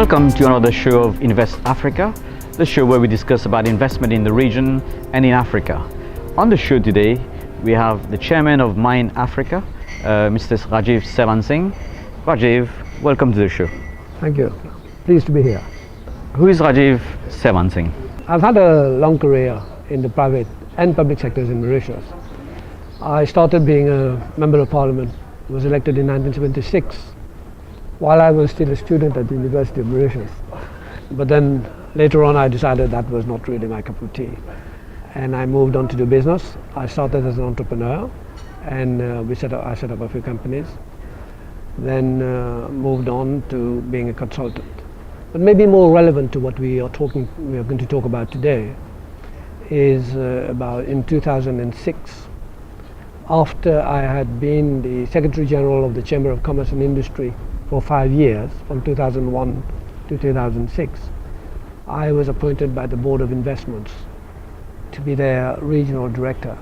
Welcome to another show of Invest Africa, the show where we discuss about investment in the region and in Africa. On the show today, we have the chairman of MindAfrica, Mr. Rajiv Sevansingh. Rajiv, welcome to the show. Thank you. Pleased to be here. Who is Rajiv Sevansingh? I've had a long career in the private and public sectors in Mauritius. I started being a member of parliament, was elected in 1976 while I was still a student at the University of Mauritius. But then later on I decided that was not really my cup of tea, and I moved on to do business. I started as an entrepreneur, and I set up a few companies, then moved on to being a consultant. But maybe more relevant to what we are going to talk about today is about in 2006, after I had been the Secretary General of the Chamber of Commerce and Industry for 5 years, from 2001 to 2006, I was appointed by the Board of Investments to be their regional director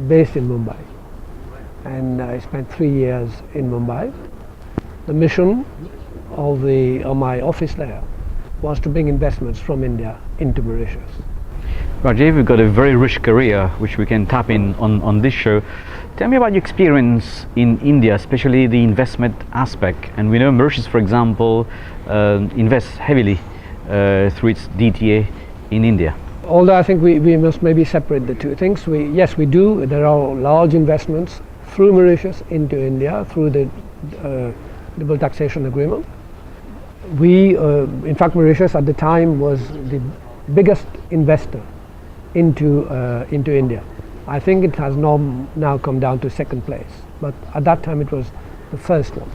based in Mumbai. And I spent 3 years in Mumbai. The mission of my office there was to bring investments from India into Mauritius. Rajiv, you've got a very rich career which we can tap in on this show. Tell me about your experience in India, especially the investment aspect. And we know Mauritius, for example, invests heavily through its DTA in India. Although I think we must maybe separate the two things. Yes, we do. There are large investments through Mauritius into India through the double taxation agreement. In fact, Mauritius at the time was the biggest investor into India. I think it has now come down to second place, but at that time it was the first one.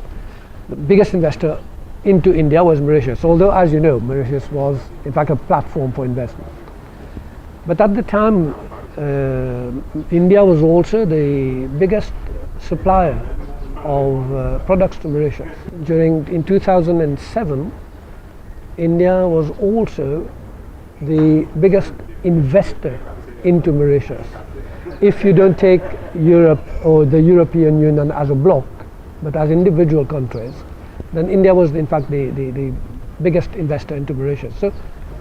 The biggest investor into India was Mauritius, although, as you know, Mauritius was in fact a platform for investment. But at the time, India was also the biggest supplier of products to Mauritius. In 2007, India was also the biggest investor into Mauritius. If you don't take Europe or the European Union as a bloc, but as individual countries, then India was in fact the biggest investor into Mauritius. So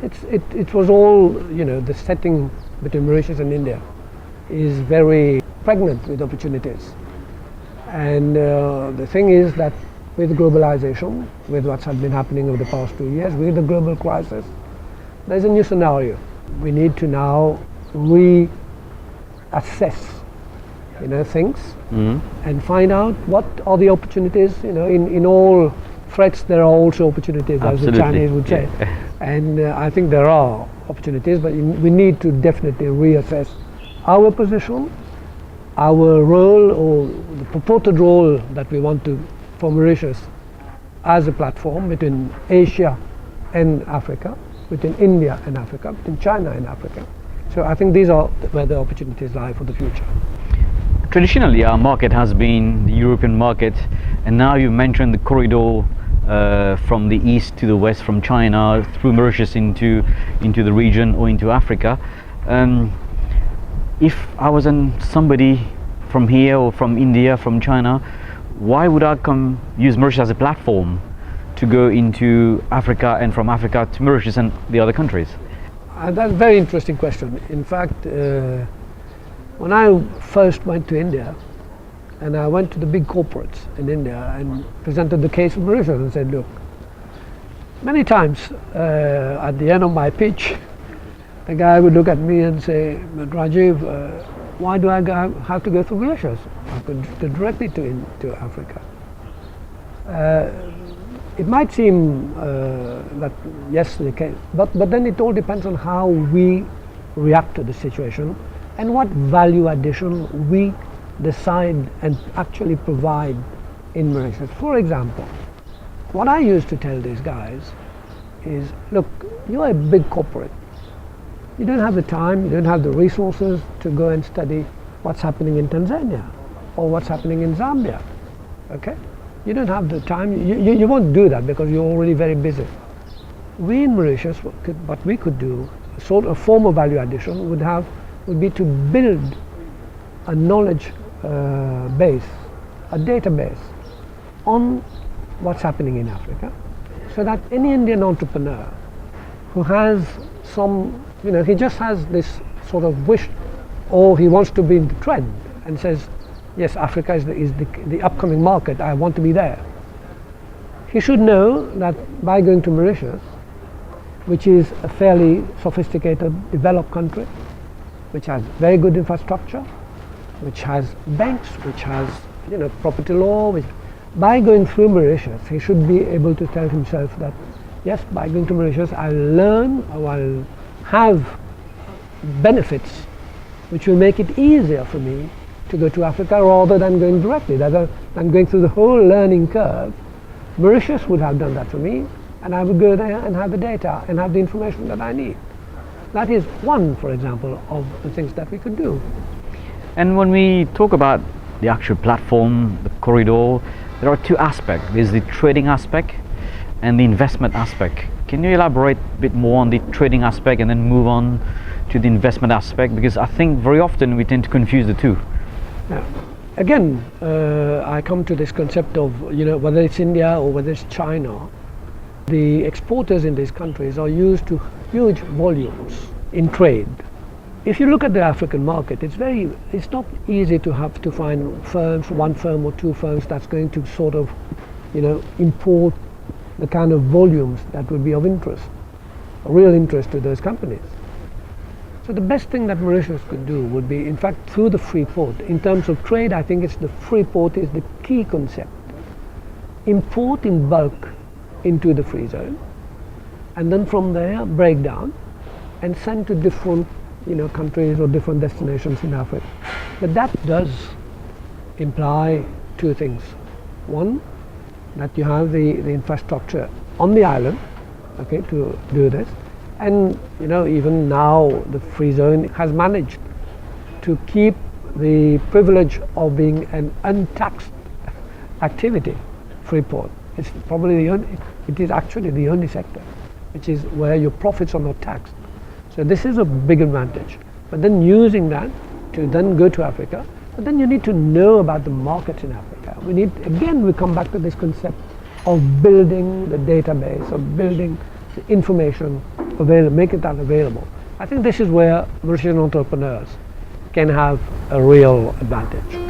it was all, the setting between Mauritius and India is very pregnant with opportunities. And the thing is that with globalization, with what's been happening over the past 2 years, with the global crisis, there's a new scenario. We need to now reassess, things and find out what are the opportunities. In all threats there are also opportunities, Absolutely. As the Chinese would say. Yeah. And I think there are opportunities, but we need to definitely reassess our position, our role, or the purported role that we want for Mauritius as a platform between Asia and Africa, between India and Africa, between China and Africa. So I think these are where the opportunities lie for the future. Traditionally, our market has been the European market, and now you mentioned the corridor from the east to the west, from China through Mauritius into the region or into Africa. If I was somebody from here or from India, from China, why would I use Mauritius as a platform to go into Africa, and from Africa to Mauritius and the other countries? That's a very interesting question. In fact, when I first went to India, and I went to the big corporates in India and presented the case of Mauritius and said, look, many times at the end of my pitch, the guy would look at me and say, but Rajiv, why do I have to go through Mauritius? I could go directly to Africa. It might seem that yes, the case, but then it all depends on how we react to the situation and what value addition we decide and actually provide in Mauritius. For example, what I used to tell these guys is, look, you're a big corporate. You don't have the time, you don't have the resources to go and study what's happening in Tanzania or what's happening in Zambia, okay? You don't have the time, you won't do that because you're already very busy. We in Mauritius, what we could do, a sort of form of value addition would be to build a knowledge base, a database on what's happening in Africa, so that any Indian entrepreneur who has some, he just has this sort of wish, or he wants to be in the trend and says, yes, Africa is the upcoming market, I want to be there. He should know that by going to Mauritius, which is a fairly sophisticated, developed country, which has very good infrastructure, which has banks, which has property law, by going through Mauritius, he should be able to tell himself that, yes, by going to Mauritius, I'll learn, or I'll have benefits which will make it easier for me to go to Africa rather than going directly, rather than going through the whole learning curve. Mauritius would have done that for me, and I would go there and have the data and have the information that I need. That is one, for example, of the things that we could do. And when we talk about the actual platform, the corridor, there are two aspects. There's the trading aspect and the investment aspect. Can you elaborate a bit more on the trading aspect and then move on to the investment aspect? Because I think very often we tend to confuse the two. Yeah. Again, I come to this concept of, whether it's India or whether it's China, the exporters in these countries are used to huge volumes in trade. If you look at the African market, it's not easy to have to find firms, one firm or two firms that's going to sort of, import the kind of volumes that would be of interest, real interest to those companies. So the best thing that Mauritius could do would be, in fact, through the free port. In terms of trade, I think it's the free port is the key concept. Import in bulk into the free zone, and then from there break down and send to different countries or different destinations in Africa. But that does imply two things. One, that you have the infrastructure on the island, to do this. And even now the free zone has managed to keep the privilege of being an untaxed activity, free port. It's probably it is actually the only sector which is where your profits are not taxed. So this is a big advantage. But then using that to then go to Africa, but then you need to know about the markets in Africa. We come back to this concept of building the database, of building the information available, making that available. I think this is where Mauritian entrepreneurs can have a real advantage.